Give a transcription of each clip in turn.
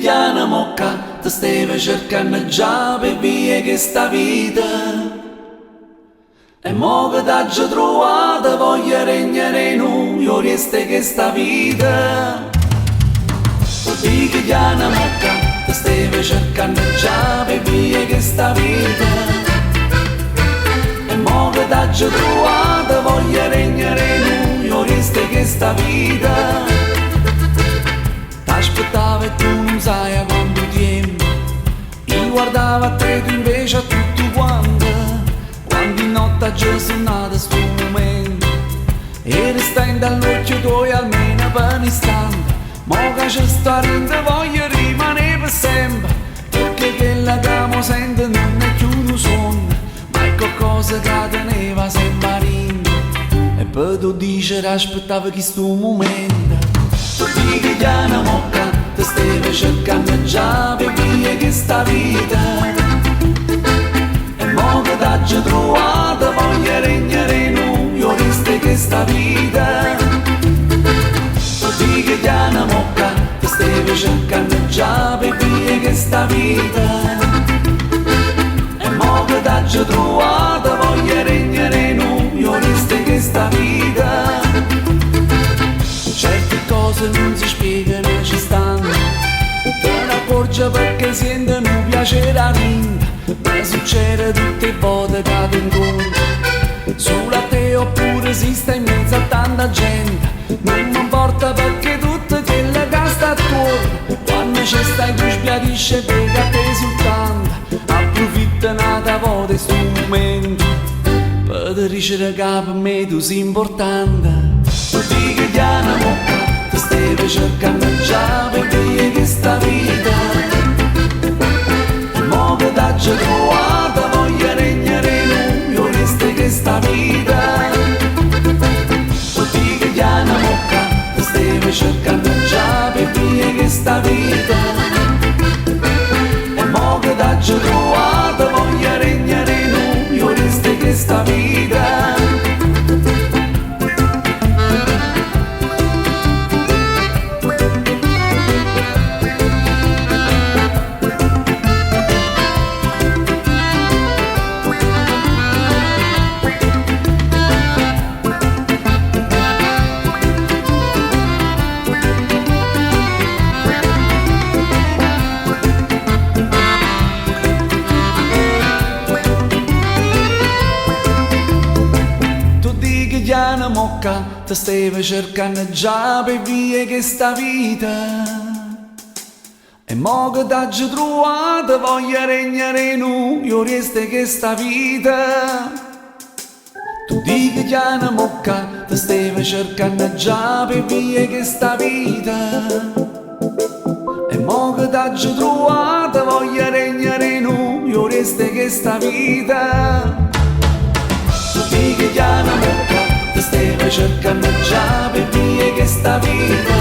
Diana Mocca, ti stava cercando già per via che sta vita. E mo che t'hai trovata voglio regnare in noi, io resta che sta vita. Dica Diana Mocca, ti stava cercando già per via che sta vita. E mo che t'hai trovata voglio regnare in noi, io resta che sta vita. T'aspettavo e tu non sai a quanto tempo, io guardavo a te tu invece a tutto quanto. Quando in notte già suonata sto momento e restai dall'occhio tuo almeno per un istante. Mo che ci sto rinda voglio rimanere per sempre, perché quella che mi sento non è più un sogno, ma è qualcosa che teneva sempre rinda. E poi tu dici che aspettavo questo momento. Dica Diana Mocca, ti stava cercando già per via che sta vita. E mo che t'hai trovata voglio regnare in noi, io resta che sta vita. Dica Diana Mocca, ti stava cercando già per via che sta vita. E mo che t'hai trovata voglio regnare in noi, io resta che sta vita. Certe cose non si spiegano, ci stanno, te ne accorgi perché sentono un piacere a rinda. Ma succede tutte le volte che ti incontro, solo a te oppure si sta in mezzo a tanta gente. Non mi importa perché tutto quello che sta attorno, quando ci stai tu sbiadisce perché a te soltanto. Approfitta una volta di sto momento per dicere che per me tu sei importante. Dica Diana Mocca, ti stava cercando già per via che sta vita. E mo che t'hai trovata voglio regnare in noi, io resta che sta vita. Dica Diana Mocca, ti stava cercando già per via che sta vita. E mo che t'hai trovata voglio regnare in noi, io resta che sta vita. Diana Mocca, ti stava cercando già per via che sta vita. E mo che t'hai trovata voglio regnare in noi, io resta che sta vita. Tu dica Diana Mocca, ti stava cercando già per via che sta vita. E mo che t'hai trovata voglio regnare in noi, io resta che sta vita. Tu dica Diana Mocca, ti stava cercando già per via che sta vita.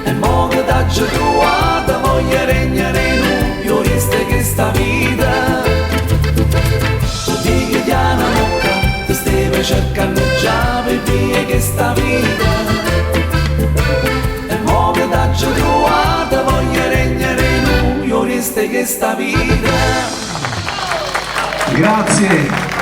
E mo che t'hai trovata voglio regnare in noi, io resta che sta vita. Dica Diana Mocca, ti stava cercando già per via che sta vita. E mo che t'hai trovata voglio regnare in noi, io resta che sta vita. Grazie.